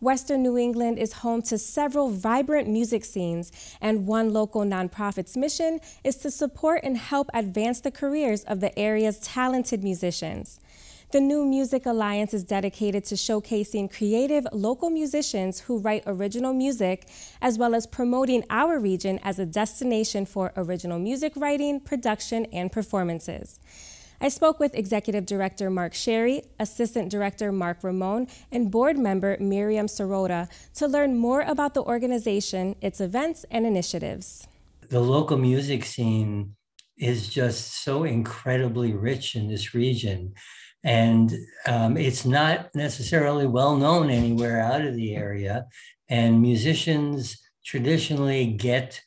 Western New England is home to several vibrant music scenes, and one local nonprofit's mission is to support and help advance the careers of the area's talented musicians. The New Music Alliance is dedicated to showcasing creative local musicians who write original music, as well as promoting our region as a destination for original music writing, production, and performances. I spoke with Executive Director Mark Sherry, Assistant Director Mark Ramone, and Board Member Miriam Sirota to learn more about the organization, its events, and initiatives. The local music scene is just so incredibly rich in this region. And it's not necessarily well known anywhere out of the area. And musicians traditionally get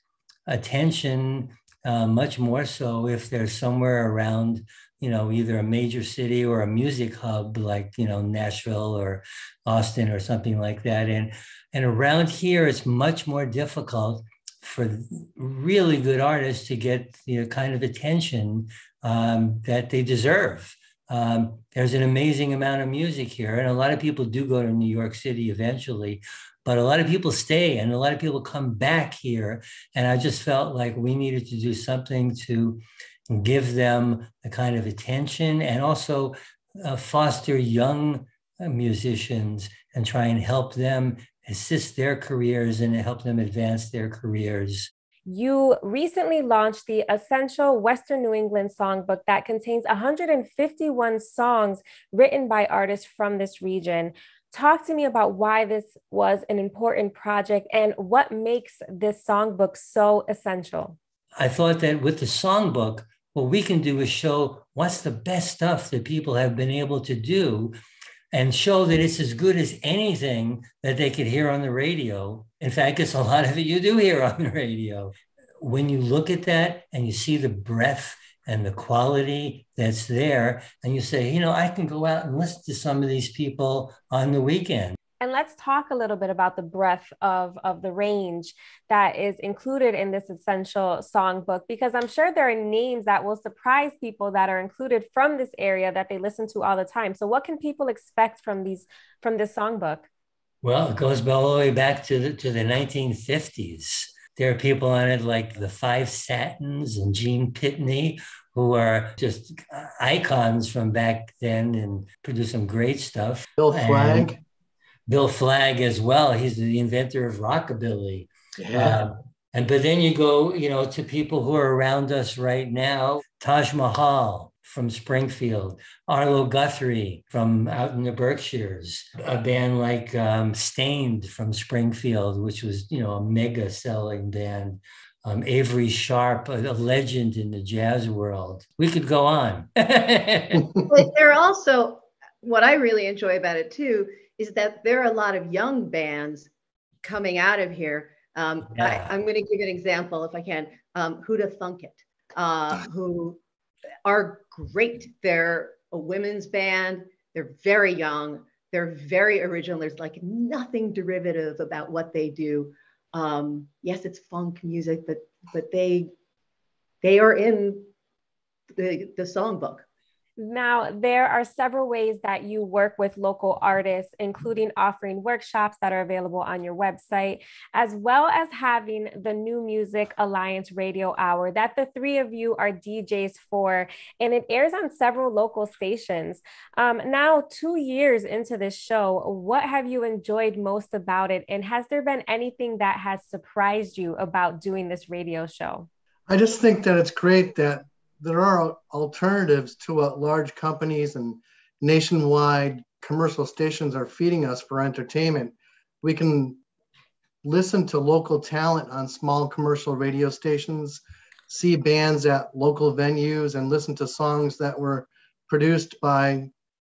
attention much more so if they're somewhere around, either a major city or a music hub like, Nashville or Austin or something like that. And around here, it's much more difficult for really good artists to get the kind of attention that they deserve. There's an amazing amount of music here, and a lot of people do go to New York City eventually, but a lot of people stay and a lot of people come back here. And I just felt like we needed to do something to give them the kind of attention and also foster young musicians and try and help them assist their careers and help them advance their careers. You recently launched the Essential Western New England Songbook that contains 151 songs written by artists from this region. Talk to me about why this was an important project and what makes this songbook so essential. I thought that with the songbook, what we can do is show what's the best stuff that people have been able to do and show that it's as good as anything that they could hear on the radio. In fact, it's a lot of it you do hear on the radio. When you look at that and you see the breadth and the quality that's there, and you say, I can go out and listen to some of these people on the weekend. And let's talk a little bit about the breadth of the range that is included in this essential songbook, because I'm sure there are names that will surprise people that are included from this area that they listen to all the time. So what can people expect from this songbook? Well, it goes all the way back to the 1950s. There are people on it like the Five Satins and Gene Pitney, who are just icons from back then and produce some great stuff. Bill Flagg as well. He's the inventor of rockabilly. Yeah. But then you go, to people who are around us right now. Taj Mahal from Springfield, Arlo Guthrie from out in the Berkshires, a band like Stained from Springfield, which was, a mega selling band. Avery Sharp, a legend in the jazz world. We could go on. But there are also, what I really enjoy about it too, is that there are a lot of young bands coming out of here. I'm going to give an example, if I can. Who'da Thunk It, who are great. They're a women's band. They're very young. They're very original. There's like nothing derivative about what they do. Yes, it's funk music, but they are in the songbook. Now, there are several ways that you work with local artists, including offering workshops that are available on your website, as well as having the New Music Alliance Radio Hour that the three of you are DJs for, and it airs on several local stations. Now, 2 years into this show, what have you enjoyed most about it? And has there been anything that has surprised you about doing this radio show? I just think that it's great that there are alternatives to what large companies and nationwide commercial stations are feeding us for entertainment. We can listen to local talent on small commercial radio stations, see bands at local venues, and listen to songs that were produced by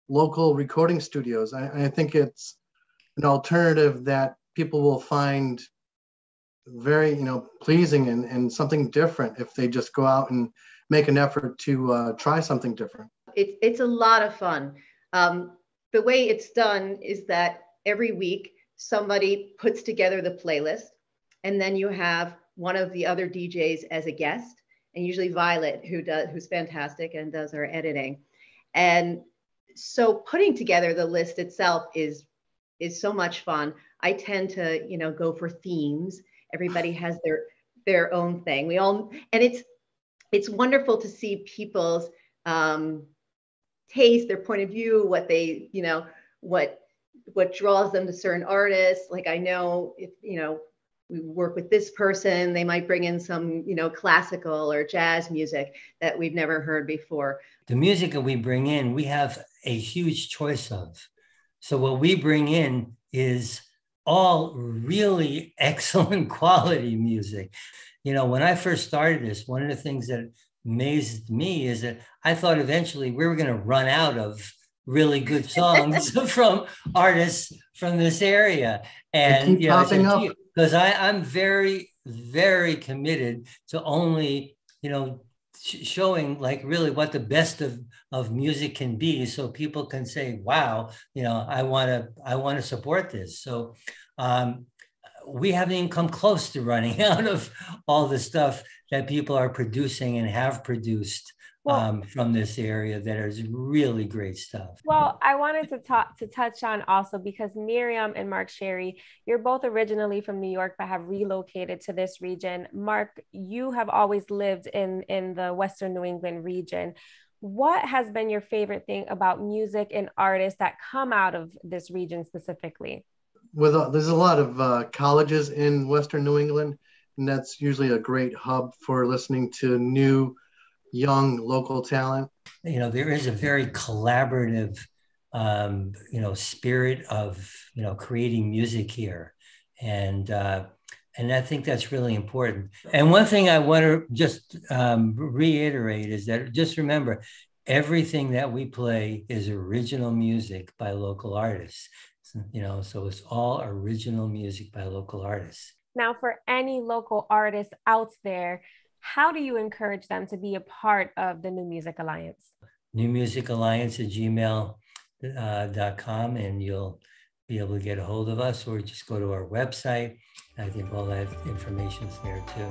local recording studios. I think it's an alternative that people will find very, pleasing and something different if they just go out and make an effort to try something different. It's a lot of fun. The way it's done is that every week somebody puts together the playlist, and then you have one of the other DJs as a guest, and usually Violet, who's fantastic and does our editing. And so putting together the list itself is is so much fun. I tend to, go for themes. Everybody has their own thing. And it's wonderful to see people's taste, their point of view, what they, what draws them to certain artists. Like I know if, we work with this person, they might bring in some, classical or jazz music that we've never heard before. The music that we bring in, we have a huge choice of. So what we bring in is all really excellent quality music. When I first started this, one of the things that amazed me is that I thought eventually we were going to run out of really good songs from artists from this area. And because I'm very, very committed to only, showing like really what the best of music can be, so people can say, wow, I want to support this. So we haven't even come close to running out of all the stuff that people are producing and have produced from this area that is really great stuff. Well, I wanted to touch on also, because Miriam and Mark Sherry, you're both originally from New York but have relocated to this region. Mark, you have always lived in the Western New England region. What has been your favorite thing about music and artists that come out of this region specifically? There's a lot of colleges in Western New England, and that's usually a great hub for listening to new, young local talent. There is a very collaborative, spirit of, creating music here. And I think that's really important. And one thing I want to just reiterate is that just remember, everything that we play is original music by local artists. So it's all original music by local artists. Now, for any local artists out there, how do you encourage them to be a part of the New Music Alliance? newmusicalliance@gmail.com, and you'll be able to get a hold of us, or just go to our website. I think all that information is there too.